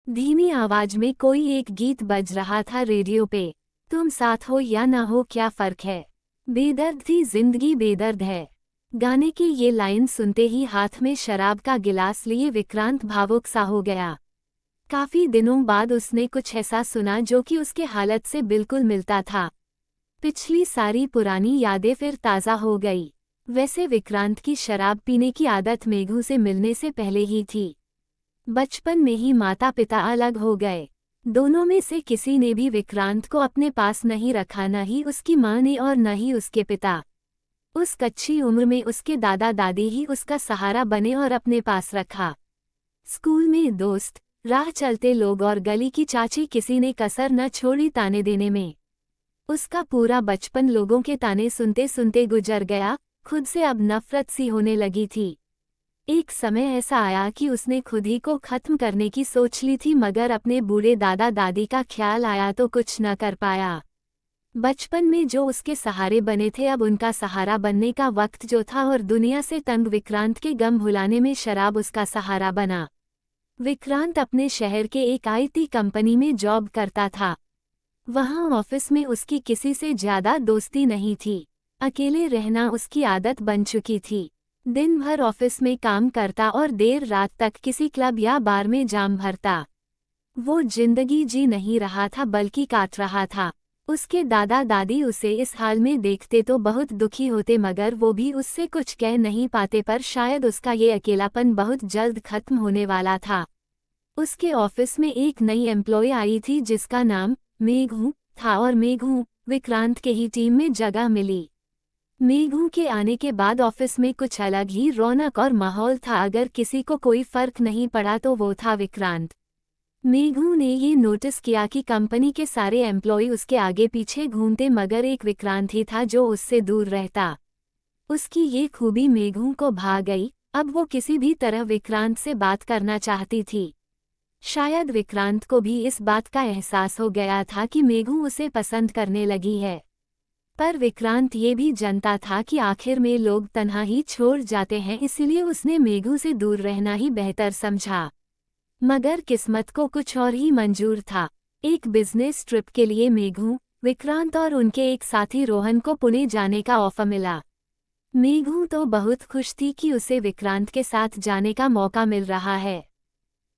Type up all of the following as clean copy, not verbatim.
धीमी आवाज में कोई एक गीत बज रहा था रेडियो पे। तुम साथ हो या ना हो क्या फर्क है, बेदर्द थी जिंदगी बेदर्द है। गाने की ये लाइन सुनते ही हाथ में शराब का गिलास लिए विक्रांत भावुक सा हो गया। काफी दिनों बाद उसने कुछ ऐसा सुना जो कि उसके हालत से बिल्कुल मिलता था। पिछली सारी पुरानी यादें फिर ताज़ा हो गई। वैसे विक्रांत की शराब पीने की आदत मेघू से मिलने से पहले ही थी। बचपन में ही माता पिता अलग हो गए। दोनों में से किसी ने भी विक्रांत को अपने पास नहीं रखा, न ही उसकी माँ ने और न ही उसके पिता। उस कच्ची उम्र में उसके दादा दादी ही उसका सहारा बने और अपने पास रखा। स्कूल में दोस्त, राह चलते लोग और गली की चाची, किसी ने कसर न छोड़ी ताने देने में। उसका पूरा बचपन लोगों के ताने सुनते सुनते गुजर गया। खुद से अब नफरत सी होने लगी थी। एक समय ऐसा आया कि उसने खुद ही को खत्म करने की सोच ली थी, मगर अपने बूढ़े दादा दादी का ख्याल आया तो कुछ न कर पाया। बचपन में जो उसके सहारे बने थे, अब उनका सहारा बनने का वक्त जो था, और दुनिया से तंग विक्रांत के गम भुलाने में शराब उसका सहारा बना। विक्रांत अपने शहर के एक आईटी कंपनी में जॉब करता था। वहाँ ऑफिस में उसकी किसी से ज्यादा दोस्ती नहीं थी। अकेले रहना उसकी आदत बन चुकी थी। दिन भर ऑफिस में काम करता और देर रात तक किसी क्लब या बार में जाम भरता। वो जिंदगी जी नहीं रहा था बल्कि काट रहा था। उसके दादा दादी उसे इस हाल में देखते तो बहुत दुखी होते, मगर वो भी उससे कुछ कह नहीं पाते। पर शायद उसका ये अकेलापन बहुत जल्द खत्म होने वाला था। उसके ऑफिस में एक नई एम्प्लॉय आई थी जिसका नाम मेघू था, और मेघू विक्रांत के ही टीम में जगह मिली। मेघू के आने के बाद ऑफिस में कुछ अलग ही रौनक और माहौल था। अगर किसी को कोई फर्क नहीं पड़ा तो वो था विक्रांत। मेघू ने ये नोटिस किया कि कंपनी के सारे एम्प्लॉय उसके आगे पीछे घूमते, मगर एक विक्रांत ही था जो उससे दूर रहता। उसकी ये खूबी मेघू को भा गई। अब वो किसी भी तरह विक्रांत से बात करना चाहती थी। शायद विक्रांत को भी इस बात का एहसास हो गया था कि मेघू उसे पसंद करने लगी है। पर विक्रांत ये भी जानता था कि आखिर में लोग तन्हा ही छोड़ जाते हैं, इसलिए उसने मेघू से दूर रहना ही बेहतर समझा। मगर किस्मत को कुछ और ही मंजूर था। एक बिजनेस ट्रिप के लिए मेघू, विक्रांत और उनके एक साथी रोहन को पुणे जाने का ऑफर मिला। मेघू तो बहुत खुश थी कि उसे विक्रांत के साथ जाने का मौका मिल रहा है।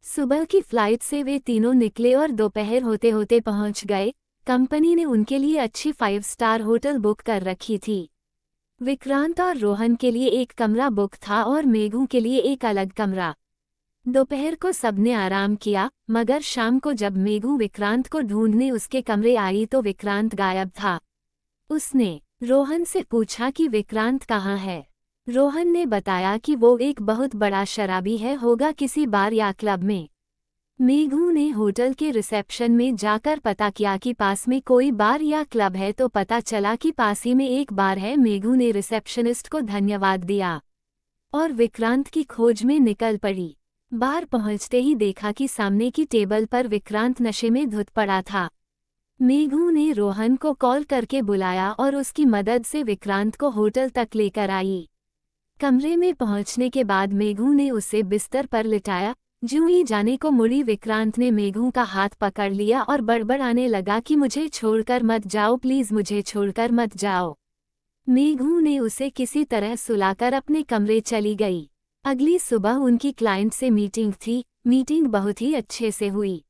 सुबह की फ्लाइट से वे तीनों निकले और दोपहर होते होते पहुंच गए। कंपनी ने उनके लिए अच्छी 5 स्टार होटल बुक कर रखी थी। विक्रांत और रोहन के लिए एक कमरा बुक था और मेघू के लिए एक अलग कमरा। दोपहर को सबने आराम किया, मगर शाम को जब मेघू विक्रांत को ढूंढने उसके कमरे आई तो विक्रांत गायब था। उसने रोहन से पूछा कि विक्रांत कहाँ है। रोहन ने बताया कि वो एक बहुत बड़ा शराबी है, होगा किसी बार या क्लब में। मेघू ने होटल के रिसेप्शन में जाकर पता किया कि पास में कोई बार या क्लब है, तो पता चला कि पास ही में एक बार है। मेघू ने रिसेप्शनिस्ट को धन्यवाद दिया और विक्रांत की खोज में निकल पड़ी। बार पहुंचते ही देखा कि सामने की टेबल पर विक्रांत नशे में धुत पड़ा था। मेघू ने रोहन को कॉल करके बुलाया और उसकी मदद से विक्रांत को होटल तक लेकर आई। कमरे में पहुंचने के बाद मेघू ने उसे बिस्तर पर लिटाया। जूं ही जाने को मुड़ी, विक्रांत ने मेघू का हाथ पकड़ लिया और बड़बड़ाने लगा कि मुझे छोड़कर मत जाओ, प्लीज मुझे छोड़कर मत जाओ। मेघू ने उसे किसी तरह सुलाकर अपने कमरे चली गई। अगली सुबह उनकी क्लाइंट से मीटिंग थी। मीटिंग बहुत ही अच्छे से हुई।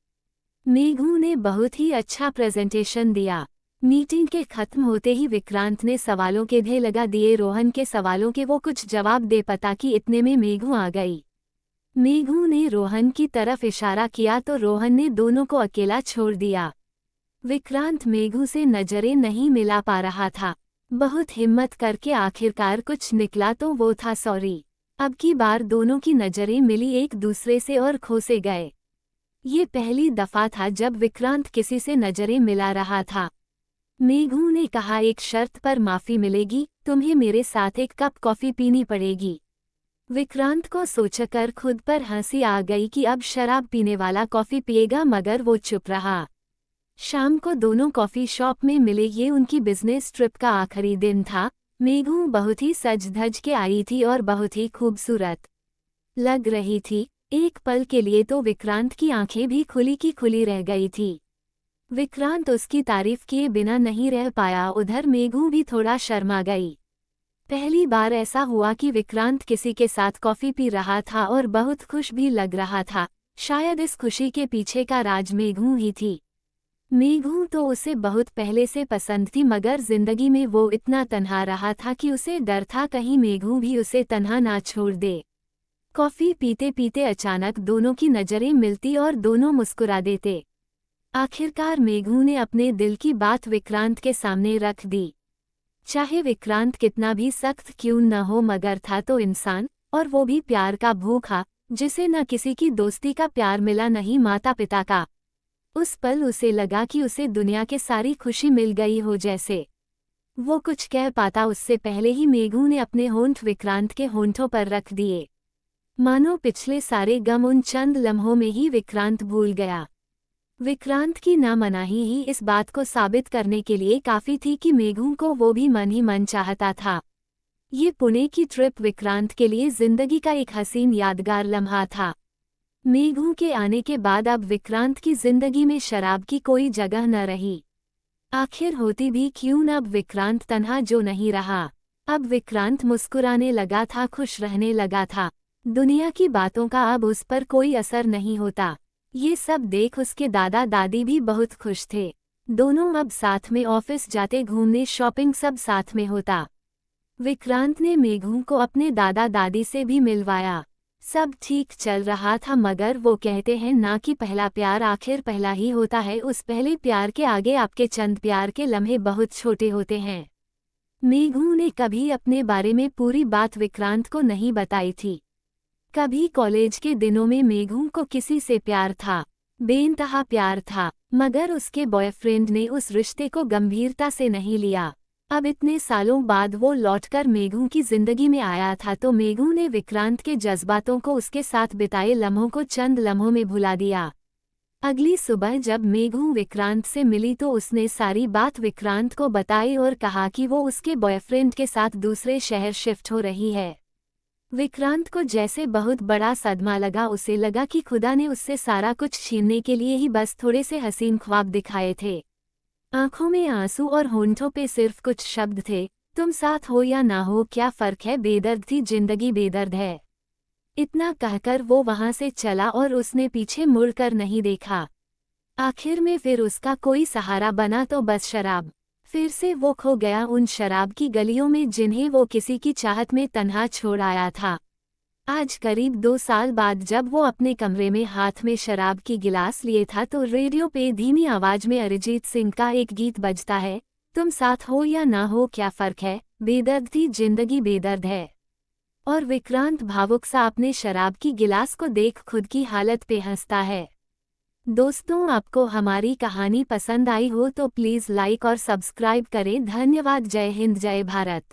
मेघू ने बहुत ही अच्छा प्रेजेंटेशन दिया। मीटिंग के खत्म होते ही विक्रांत ने सवालों के ढेर लगा दिए। रोहन के सवालों के वो कुछ जवाब दे पाता कि इतने में मेघू आ गई। मेघू ने रोहन की तरफ इशारा किया तो रोहन ने दोनों को अकेला छोड़ दिया। विक्रांत मेघू से नजरें नहीं मिला पा रहा था। बहुत हिम्मत करके आखिरकार कुछ निकला तो वो था सॉरी। अब की बार दोनों की नजरें मिली एक दूसरे से और खो से गए। ये पहली दफा था जब विक्रांत किसी से नजरें मिला रहा था। मेघू ने कहा, एक शर्त पर माफी मिलेगी, तुम्हें मेरे साथ एक कप कॉफी पीनी पड़ेगी। विक्रांत को सोचकर खुद पर हंसी आ गई कि अब शराब पीने वाला कॉफी पिएगा, मगर वो चुप रहा। शाम को दोनों कॉफी शॉप में मिले। ये उनकी बिजनेस ट्रिप का आखिरी दिन था। मेघू बहुत ही सज धज के आई थी और बहुत ही खूबसूरत लग रही थी। एक पल के लिए तो विक्रांत की आंखें भी खुली की खुली रह गई थी। विक्रांत उसकी तारीफ किए बिना नहीं रह पाया। उधर मेघू भी थोड़ा शर्मा गई। पहली बार ऐसा हुआ कि विक्रांत किसी के साथ कॉफी पी रहा था और बहुत खुश भी लग रहा था। शायद इस खुशी के पीछे का राज मेघू ही थी। मेघू तो उसे बहुत पहले से पसंद थी, मगर जिंदगी में वो इतना तन्हा रहा था कि उसे डर था कहीं मेघू भी उसे तन्हा ना छोड़ दे। कॉफी पीते पीते अचानक दोनों की नजरें मिलती और दोनों मुस्कुरा देते। आखिरकार मेघू ने अपने दिल की बात विक्रांत के सामने रख दी। चाहे विक्रांत कितना भी सख्त क्यों न हो, मगर था तो इंसान, और वो भी प्यार का भूखा, जिसे न किसी की दोस्ती का प्यार मिला नहीं माता पिता का। उस पल उसे लगा कि उसे दुनिया के सारी खुशी मिल गई हो। जैसे वो कुछ कह पाता उससे पहले ही मेघू ने अपने होंठ विक्रांत के होंठों पर रख दिए। मानो पिछले सारे गम उन चंद लम्हों में ही विक्रांत भूल गया। विक्रांत की नामनाही ही इस बात को साबित करने के लिए काफी थी कि मेघू को वो भी मन ही मन चाहता था। ये पुणे की ट्रिप विक्रांत के लिए जिंदगी का एक हसीन यादगार लम्हा था। मेघू के आने के बाद अब विक्रांत की जिंदगी में शराब की कोई जगह न रही। आखिर होती भी क्यों न, अब विक्रांत तन्हा जो नहीं रहा। अब विक्रांत मुस्कुराने लगा था, खुश रहने लगा था। दुनिया की बातों का अब उस पर कोई असर नहीं होता। ये सब देख उसके दादा दादी भी बहुत खुश थे। दोनों अब साथ में ऑफिस जाते, घूमने, शॉपिंग सब साथ में होता। विक्रांत ने मेघू को अपने दादा दादी से भी मिलवाया। सब ठीक चल रहा था, मगर वो कहते हैं ना कि पहला प्यार आखिर पहला ही होता है। उस पहले प्यार के आगे आपके चंद प्यार के लम्हे बहुत छोटे होते हैं। मेघू ने कभी अपने बारे में पूरी बात विक्रांत को नहीं बताई थी। कभी कॉलेज के दिनों में मेघू को किसी से प्यार था, बेइंतहा प्यार था, मगर उसके बॉयफ्रेंड ने उस रिश्ते को गंभीरता से नहीं लिया। अब इतने सालों बाद वो लौटकर मेघू की जिंदगी में आया था तो मेघू ने विक्रांत के जज्बातों को, उसके साथ बिताए लम्हों को चंद लम्हों में भुला दिया। अगली सुबह जब मेघू विक्रांत से मिली तो उसने सारी बात विक्रांत को बताई और कहा कि वो उसके बॉयफ्रेंड के साथ दूसरे शहर शिफ्ट हो रही है। विक्रांत को जैसे बहुत बड़ा सदमा लगा। उसे लगा कि खुदा ने उससे सारा कुछ छीनने के लिए ही बस थोड़े से हसीन ख्वाब दिखाए थे। आंखों में आंसू और होंठों पे सिर्फ कुछ शब्द थे, तुम साथ हो या ना हो क्या फर्क है, बेदर्द थी जिंदगी बेदर्द है। इतना कहकर वो वहां से चला और उसने पीछे मुड़कर नहीं देखा। आखिर में फिर उसका कोई सहारा बना तो बस शराब। फिर से वो खो गया उन शराब की गलियों में जिन्हें वो किसी की चाहत में तन्हा छोड़ आया था। आज करीब 2 साल बाद जब वो अपने कमरे में हाथ में शराब की गिलास लिए था तो रेडियो पे धीमी आवाज में अरिजीत सिंह का एक गीत बजता है, तुम साथ हो या ना हो क्या फर्क है, बेदर्द थी जिंदगी बेदर्द है। और विक्रांत भावुक सा अपने शराब की गिलास को देख खुद की हालत पे हंसता है। दोस्तों, आपको हमारी कहानी पसंद आई हो तो प्लीज़ लाइक और सब्सक्राइब करें। धन्यवाद। जय हिंद, जय भारत।